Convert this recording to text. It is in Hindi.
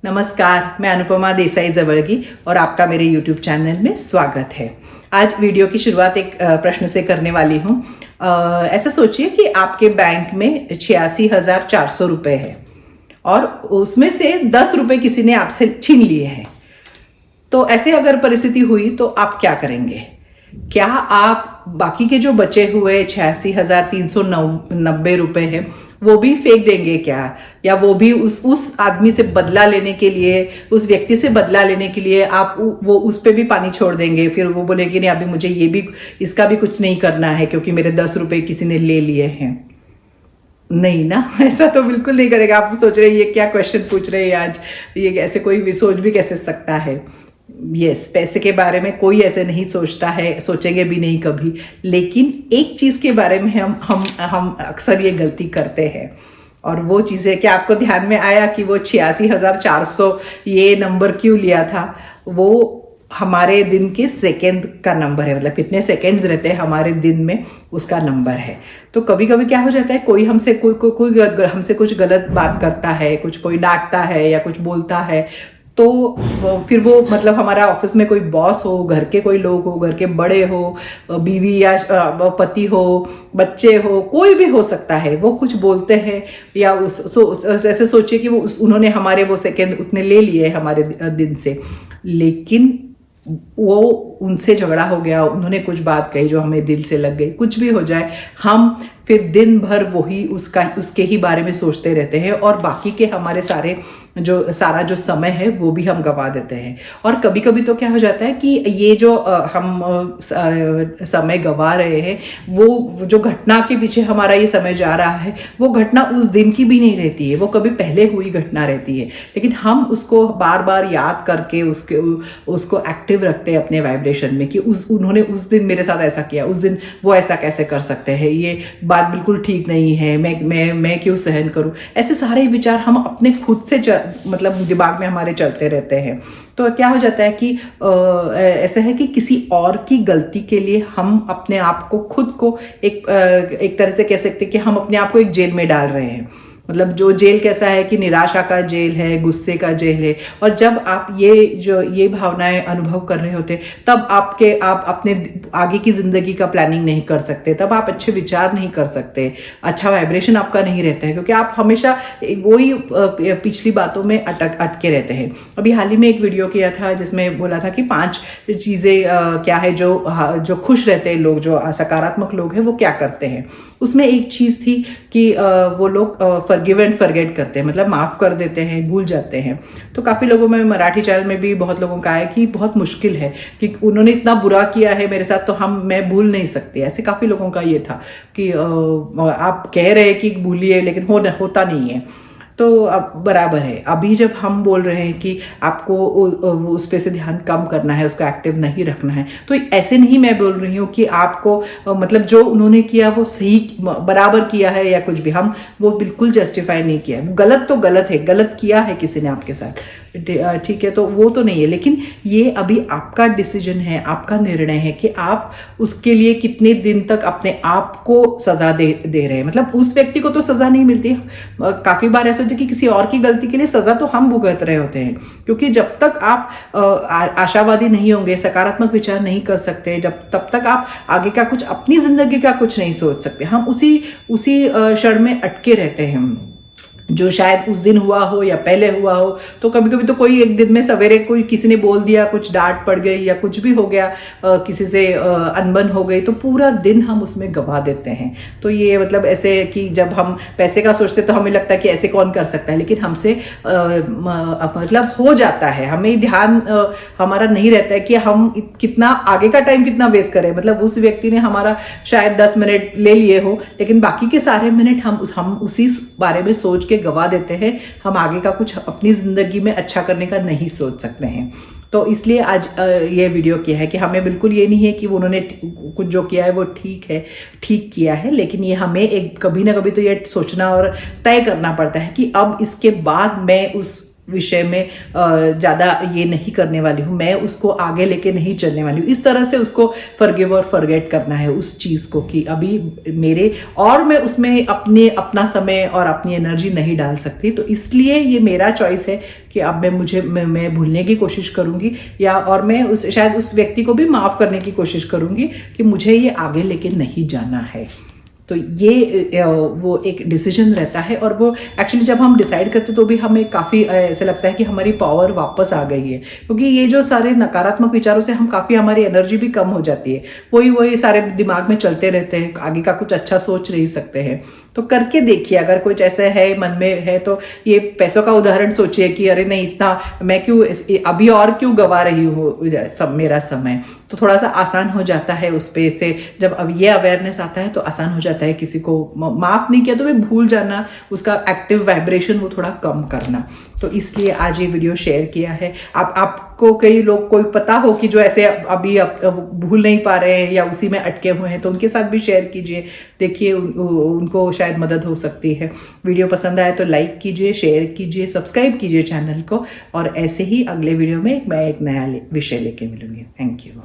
नमस्कार, मैं अनुपमा देसाई जवळगी और आपका मेरे YouTube चैनल में स्वागत है। आज वीडियो की शुरुआत एक प्रश्न से करने वाली हूँ। ऐसा सोचिए कि आपके बैंक में 86,400 रुपए है और उसमें से 10 रुपए किसी ने आपसे छीन लिए हैं। तो ऐसे अगर परिस्थिति हुई तो आप क्या करेंगे? क्या आप बाकी के जो बचे हुए 86,390 रुपए हैं वो भी फेंक देंगे क्या? या वो भी उस आदमी से बदला लेने के लिए, उस व्यक्ति से बदला लेने के लिए आप वो उस पे भी पानी छोड़ देंगे? फिर वो बोलेगी नहीं, अभी मुझे ये भी, इसका भी कुछ नहीं करना है क्योंकि मेरे 10 रुपए किसी ने ले लिए हैं। नहीं ना, ऐसा तो बिल्कुल नहीं करेगा। आप सोच रहे हैं ये क्या क्वेश्चन पूछ रहे हैं आज, ये ऐसे कोई भी सोच भी कैसे सकता है? यस, पैसे के बारे में कोई ऐसे नहीं सोचता है, सोचेंगे भी नहीं कभी। लेकिन एक चीज के बारे में हम अक्सर ये गलती करते हैं और वो चीज है कि आपको ध्यान में आया कि वो 86,400 ये नंबर क्यों लिया था? वो हमारे दिन के सेकंड का नंबर है, मतलब कितने सेकंड्स रहते हैं हमारे दिन में, उसका नंबर है। तो कभी कभी क्या हो जाता है, कोई हमसे कोई हमसे कुछ गलत बात करता है, कोई डांटता है या कुछ बोलता है, तो फिर वो मतलब हमारा ऑफिस में कोई बॉस हो, घर के कोई लोग हो, घर के बड़े हो, बीवी या पति हो, बच्चे हो, कोई भी हो सकता है, वो कुछ बोलते हैं या ऐसे सोचिए कि उन्होंने हमारे वो सेकंड उतने ले लिए हमारे दिन से, लेकिन वो उनसे झगड़ा हो गया, उन्होंने कुछ बात कही जो हमें दिल से लग गई, कुछ भी हो जाए, हम फिर दिन भर वही उसके ही बारे में सोचते रहते हैं और बाकी के हमारे सारा जो समय है वो भी हम गवा देते हैं। और कभी कभी तो क्या हो जाता है कि ये जो हम समय गवा रहे हैं, वो जो घटना के पीछे हमारा ये समय जा रहा है, वो घटना उस दिन की भी नहीं रहती है, वो कभी पहले हुई घटना रहती है, लेकिन हम उसको बार बार याद करके उसको एक्टिव रखते हैं अपने वाइब्रेशन में कि उन्होंने उस दिन मेरे साथ ऐसा किया, उस दिन वो ऐसा कैसे कर सकते हैं, ये बात बिल्कुल ठीक नहीं है, मैं क्यों सहन करूं। ऐसे सारे विचार हम अपने खुद से मतलब दिमाग में हमारे चलते रहते हैं। तो क्या हो जाता है कि ऐसा है कि किसी और की गलती के लिए हम अपने आप को, खुद को एक तरह से कह सकते हैं कि हम अपने आप को एक जेल में डाल रहे हैं। मतलब जो जेल कैसा है कि निराशा का जेल है, गुस्से का जेल है। और जब आप ये भावनाएं अनुभव कर रहे होते, तब आप अपने आगे की जिंदगी का प्लानिंग नहीं कर सकते, तब आप अच्छे विचार नहीं कर सकते, अच्छा वाइब्रेशन आपका नहीं रहता है, क्योंकि आप हमेशा वही पिछली बातों में अटके रहते हैं। अभी हाल ही में एक वीडियो किया था जिसमें बोला था कि 5 चीजें क्या है जो खुश रहते हैं लोग, जो सकारात्मक लोग हैं, वो क्या करते हैं। उसमें एक चीज थी कि वो लोग फॉरगिव एंड फॉरगेट करते हैं, मतलब माफ कर देते हैं, भूल जाते हैं। तो काफी लोगों में, मराठी चैनल में भी बहुत लोगों का है कि बहुत मुश्किल है कि उन्होंने इतना बुरा किया है मेरे साथ, तो मैं भूल नहीं सकती। ऐसे काफी लोगों का ये था कि आप कह रहे हैं कि भूलिए, लेकिन होता नहीं है। तो अब बराबर है। अभी जब हम बोल रहे हैं कि आपको उस पे से ध्यान कम करना है, उसको एक्टिव नहीं रखना है, तो ऐसे नहीं मैं बोल रही हूँ कि आपको मतलब जो उन्होंने किया वो सही बराबर किया है या कुछ भी, हम वो बिल्कुल जस्टिफाई नहीं किया है। गलत तो गलत है, गलत किया है किसी ने आपके साथ, ठीक है, तो वो तो नहीं है। लेकिन ये अभी आपका डिसीजन है, आपका निर्णय है कि आप उसके लिए कितने दिन तक अपने आप को सजा दे रहे हैं। मतलब उस व्यक्ति को तो सजा नहीं मिलती। काफी बार ऐसा होता है कि किसी और की गलती के लिए सजा तो हम भुगत रहे होते हैं, क्योंकि जब तक आप आशावादी नहीं होंगे, सकारात्मक विचार नहीं कर सकते, तब तक आप आगे का कुछ, अपनी जिंदगी का कुछ नहीं सोच सकते। हम उसी क्षण में अटके रहते हैं, जो शायद उस दिन हुआ हो या पहले हुआ हो। तो कभी कभी तो कोई एक दिन में सवेरे कोई किसी ने बोल दिया, कुछ डांट पड़ गई या कुछ भी हो गया, किसी से अनबन हो गई, तो पूरा दिन हम उसमें गवा देते हैं। तो ये मतलब ऐसे कि जब हम पैसे का सोचते तो हमें लगता है कि ऐसे कौन कर सकता है, लेकिन हमसे मतलब हो जाता है। हमें ध्यान हमारा नहीं रहता है कि हम कितना आगे का टाइम कितना वेस्ट करें। मतलब उस व्यक्ति ने हमारा शायद 10 मिनट ले लिए हो, लेकिन बाकी के सारे मिनट हम उसी बारे में सोच के गवा देते हैं। हम आगे का कुछ अपनी जिंदगी में अच्छा करने का नहीं सोच सकते हैं। तो इसलिए आज ये वीडियो किया है कि हमें बिल्कुल ये नहीं है कि उन्होंने कुछ जो किया है वो ठीक किया है, लेकिन ये हमें एक कभी ना कभी तो ये सोचना और तय करना पड़ता है कि अब इसके बाद मैं उस विषय में ज़्यादा ये नहीं करने वाली हूँ, मैं उसको आगे लेके नहीं चलने वाली हूँ। इस तरह से उसको फॉरगिव और फॉरगेट करना है उस चीज़ को कि अभी मेरे और मैं उसमें अपना समय और अपनी एनर्जी नहीं डाल सकती। तो इसलिए ये मेरा चॉइस है कि अब मैं भूलने की कोशिश करूंगी, या और मैं शायद उस व्यक्ति को भी माफ़ करने की कोशिश करूंगी कि मुझे ये आगे लेके नहीं जाना है। तो ये वो एक डिसीजन रहता है, और वो एक्चुअली जब हम डिसाइड करते तो भी हमें काफ़ी ऐसा लगता है कि हमारी पावर वापस आ गई है, क्योंकि ये जो सारे नकारात्मक विचारों से हम काफ़ी हमारी एनर्जी भी कम हो जाती है। वही सारे दिमाग में चलते रहते हैं, आगे का कुछ अच्छा सोच नहीं सकते हैं। तो करके देखिए, अगर कुछ ऐसा है मन में है तो ये पैसों का उदाहरण सोचिए कि अरे नहीं, इतना मैं क्यों अभी और क्यों गवा रही हूँ सब मेरा समय। तो थोड़ा सा आसान हो जाता है उस पे से, जब अब ये अवेयरनेस आता है तो आसान हो जाता है किसी को माफ नहीं किया तो मैं भूल जाना, उसका एक्टिव वाइब्रेशन वो थोड़ा कम करना। तो इसलिए आज ये वीडियो शेयर किया है। आपको कई लोग कोई पता हो कि जो ऐसे अभी भूल नहीं पा रहे हैं या उसी में अटके हुए हैं, तो उनके साथ भी शेयर कीजिए, देखिए उनको शायद मदद हो सकती है। वीडियो पसंद आए तो लाइक कीजिए, शेयर कीजिए, सब्सक्राइब कीजिए चैनल को, और ऐसे ही अगले वीडियो में मैं एक नया विषय लेके मिलूंगी। Thank you.